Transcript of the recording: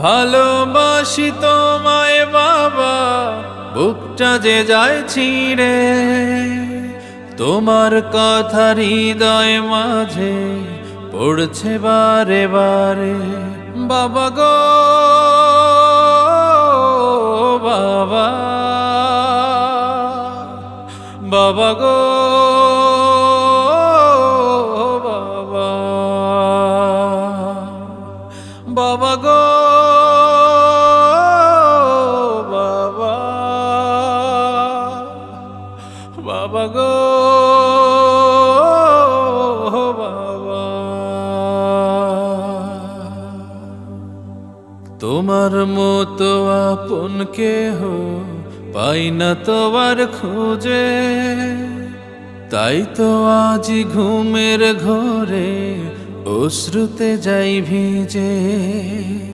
ভালোবাসি তোমায় বাবা, বুকটা যে যায় ছিঁড়ে, তোমার কথা হৃদয় মাঝে পড়ছে বারে বারে। বাবা গো বাবা, বাবা গো বাবা, বাবা গো বাবা, বাবা গো বাবা। তোমার মতো আপন কেহ পাই না তোমার খোঁজে, তাই তো আজ ঘুমের ঘোরে অশ্রুতে যাই ভিজে।